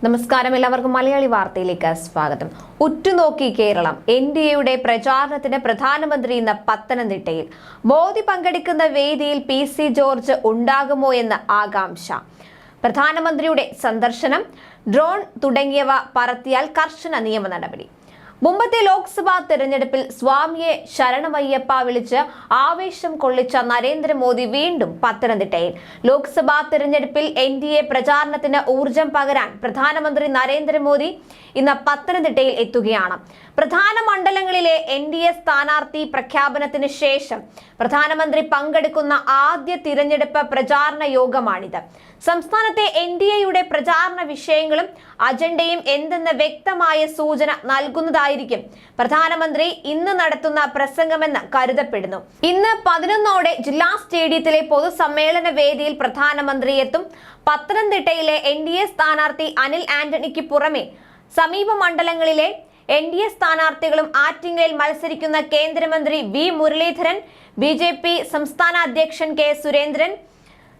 നമസ്കാരം, എല്ലാവർക്കും മലയാളി വാർത്തയിലേക്ക് സ്വാഗതം. ഉറ്റുനോക്കി കേരളം. എൻഡിഎയുടെ പ്രചാരണത്തിന് പ്രധാനമന്ത്രി ഇന്ന് പത്തനംതിട്ടയിൽ. മോദി പങ്കെടുക്കുന്ന വേദിയിൽ പി.സി. ജോർജ് ഉണ്ടാകുമോ എന്ന ആകാംക്ഷ. പ്രധാനമന്ത്രിയുടെ സന്ദർശനം, ഡ്രോൺ തുടങ്ങിയവ പറത്തിയാൽ കർശന നിയമ നടപടി. മുമ്പത്തെ ലോക്സഭാ തെരഞ്ഞെടുപ്പിൽ സ്വാമിയെ ശരണമയ്യപ്പ വിളിച്ച് ആവേശം കൊള്ളിച്ച നരേന്ദ്രമോദി വീണ്ടും പത്തനംതിട്ടയിൽ. ലോക്സഭാ തെരഞ്ഞെടുപ്പിൽ എൻഡിഎ പ്രചാരണത്തിന് ഊർജം പകരാൻ പ്രധാനമന്ത്രി നരേന്ദ്രമോദി ഇന്ന് പത്തനംതിട്ടയിൽ എത്തുകയാണ്. പ്രധാന മണ്ഡലങ്ങളിലെ എൻഡിഎ സ്ഥാനാർത്ഥി പ്രഖ്യാപനത്തിന് ശേഷം പ്രധാനമന്ത്രി പങ്കെടുക്കുന്ന ആദ്യ തിരഞ്ഞെടുപ്പ് പ്രചാരണ യോഗമാണിത്. സംസ്ഥാനത്തെ എൻഡിഎയുടെ പ്രചാരണ വിഷയങ്ങളും അജണ്ടയും എന്തെന്ന് വ്യക്തമായ സൂചന നൽകുന്നതായിരിക്കും പ്രധാനമന്ത്രി ഇന്ന് നടത്തുന്ന പ്രസംഗമെന്ന് കരുതപ്പെടുന്നു. ഇന്ന് 11ഓടെ ജില്ലാ സ്റ്റേഡിയത്തിലെ പൊതുസമ്മേളന വേദിയിൽ പ്രധാനമന്ത്രി എത്തും. പത്തനംതിട്ടയിലെ എൻഡിഎ സ്ഥാനാർത്ഥി അനിൽ ആന്റണിക്ക് പുറമെ സമീപ മണ്ഡലങ്ങളിലെ എൻഡിഎ സ്ഥാനാർത്ഥികളും ആറ്റിങ്ങലിൽ മത്സരിക്കുന്ന കേന്ദ്രമന്ത്രി വി മുരളീധരൻ, ബിജെപി സംസ്ഥാന അധ്യക്ഷൻ കെ സുരേന്ദ്രൻ,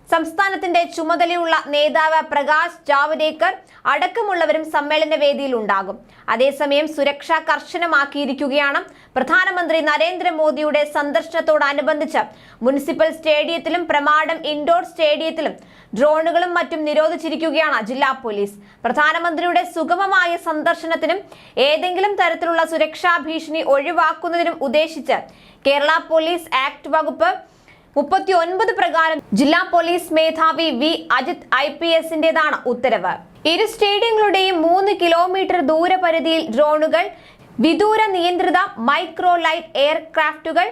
സംസ്ഥാനത്തിന്റെ ചുമതലയുള്ള നേതാവ് പ്രകാശ് ജാവ്ദേക്കർ അടക്കമുള്ളവരും സമ്മേളന വേദിയിൽ ഉണ്ടാകും. അതേസമയം സുരക്ഷ കർശനമാക്കിയിരിക്കുകയാണ്. പ്രധാനമന്ത്രി നരേന്ദ്രമോദിയുടെ സന്ദർശനത്തോടനുബന്ധിച്ച് മുനിസിപ്പൽ സ്റ്റേഡിയത്തിലും പ്രമാടം ഇൻഡോർ സ്റ്റേഡിയത്തിലും ഡ്രോണുകളും മറ്റും നിരോധിച്ചിരിക്കുകയാണ് ജില്ലാ പോലീസ്. പ്രധാനമന്ത്രിയുടെ സുഗമമായ സന്ദർശനത്തിനും ഏതെങ്കിലും തരത്തിലുള്ള സുരക്ഷാ ഭീഷണി ഒഴിവാക്കുന്നതിനും ഉദ്ദേശിച്ച് കേരള പോലീസ് ആക്ട് വകുപ്പ് 39 പ്രകാരം ജില്ലാ പോലീസ് മേധാവി വി അജിത് IPS-ന്റേതാണ് ഉത്തരവ്. ഇരു സ്റ്റേഡിയങ്ങളുടെയും 3 കിലോമീറ്റർ ദൂരപരിധിയിൽ ഡ്രോണുകൾ, വിദൂര നിയന്ത്രിത മൈക്രോ ലൈറ്റ് എയർക്രാഫ്റ്റുകൾ,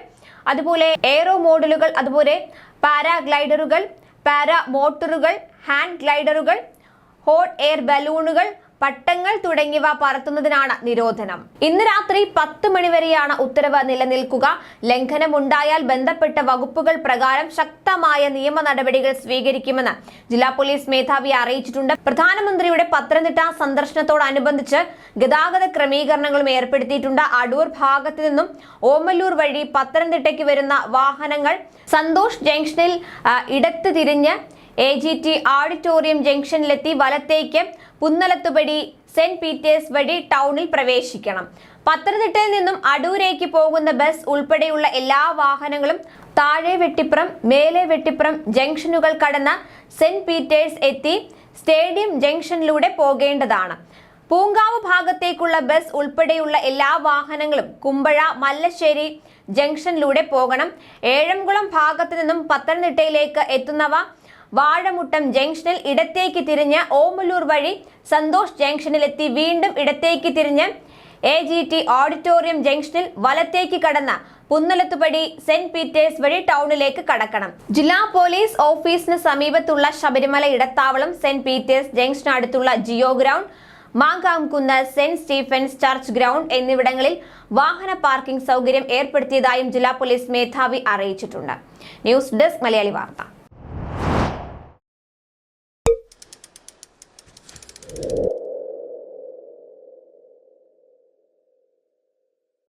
അതുപോലെ എയറോ മോഡലുകൾ, അതുപോലെ പാരാഗ്ലൈഡറുകൾ, പാരാ മോട്ടോറുകൾ, ഹാൻഡ് ഗ്ലൈഡറുകൾ, ഹോട്ട് എയർ ബലൂണുകൾ, പട്ടങ്ങൾ തുടങ്ങിയവ പറത്തുന്നതിനാണ് നിരോധനം. ഇന്ന് രാത്രി 10 മണി വരെയാണ് ഉത്തരവ് നിലനിൽക്കുക. ലംഘനമുണ്ടായാൽ ബന്ധപ്പെട്ട വകുപ്പുകൾ പ്രകാരം ശക്തമായ നിയമ നടപടികൾ സ്വീകരിക്കുമെന്ന് ജില്ലാ പോലീസ് മേധാവി അറിയിച്ചിട്ടുണ്ട്. പ്രധാനമന്ത്രിയുടെ പത്തനംതിട്ട സന്ദർശനത്തോടനുബന്ധിച്ച് ഗതാഗത ക്രമീകരണങ്ങളും ഏർപ്പെടുത്തിയിട്ടുണ്ട്. അടൂർ ഭാഗത്തു നിന്നും ഓമല്ലൂർ വഴി പത്തനംതിട്ടയ്ക്ക് വരുന്ന വാഹനങ്ങൾ സന്തോഷ് ജംഗ്ഷനിൽ ഇടത്ത് തിരിഞ്ഞ് AGT ഓഡിറ്റോറിയം ജംഗ്ഷനിലെത്തി വലത്തേക്ക് പുന്നലത്തുപടി സെന്റ് പീറ്റേഴ്സ് വഴി ടൗണിൽ പ്രവേശിക്കണം. പത്തനംതിട്ടയിൽ നിന്നും അടൂരേക്ക് പോകുന്ന ബസ് ഉൾപ്പെടെയുള്ള എല്ലാ വാഹനങ്ങളും താഴെ വെട്ടിപ്പുറം, മേലെ വെട്ടിപ്പുറം ജംഗ്ഷനുകൾ കടന്ന് സെന്റ് പീറ്റേഴ്സ് എത്തി സ്റ്റേഡിയം ജംഗ്ഷനിലൂടെ പോകേണ്ടതാണ്. പൂങ്കാവ് ഭാഗത്തേക്കുള്ള ബസ് ഉൾപ്പെടെയുള്ള എല്ലാ വാഹനങ്ങളും കുമ്പഴ, മല്ലശ്ശേരി ജംഗ്ഷനിലൂടെ പോകണം. ഏഴംകുളം ഭാഗത്തു നിന്നും പത്തനംതിട്ടയിലേക്ക് എത്തുന്നവ വാഴമുട്ടം ജംഗ്ഷനിൽ ഇടത്തേക്ക് തിരിഞ്ഞ് ഓമല്ലൂർ വഴി സന്തോഷ് ജംഗ്ഷനിലെത്തി വീണ്ടും ഇടത്തേക്ക് തിരിഞ്ഞ് AGT ഓഡിറ്റോറിയം ജംഗ്ഷനിൽ വലത്തേക്ക് കടന്ന് പുന്നലത്തുപടി സെന്റ് പീറ്റേഴ്സ് വഴി ടൗണിലേക്ക് കടക്കണം. ജില്ലാ പോലീസ് ഓഫീസിന് സമീപത്തുള്ള ശബരിമല ഇടത്താവളം, സെന്റ് പീറ്റേഴ്സ് ജംഗ്ഷന് അടുത്തുള്ള Jio ground, Mankamkunnu Saint Stephen's church ground എന്നിവിടങ്ങളിൽ വാഹന പാർക്കിംഗ് സൗകര്യം ഏർപ്പെടുത്തിയതായും ജില്ലാ പോലീസ് മേധാവി അറിയിച്ചിട്ടുണ്ട്. ന്യൂസ് ഡെസ്ക് മലയാളി വാർത്ത.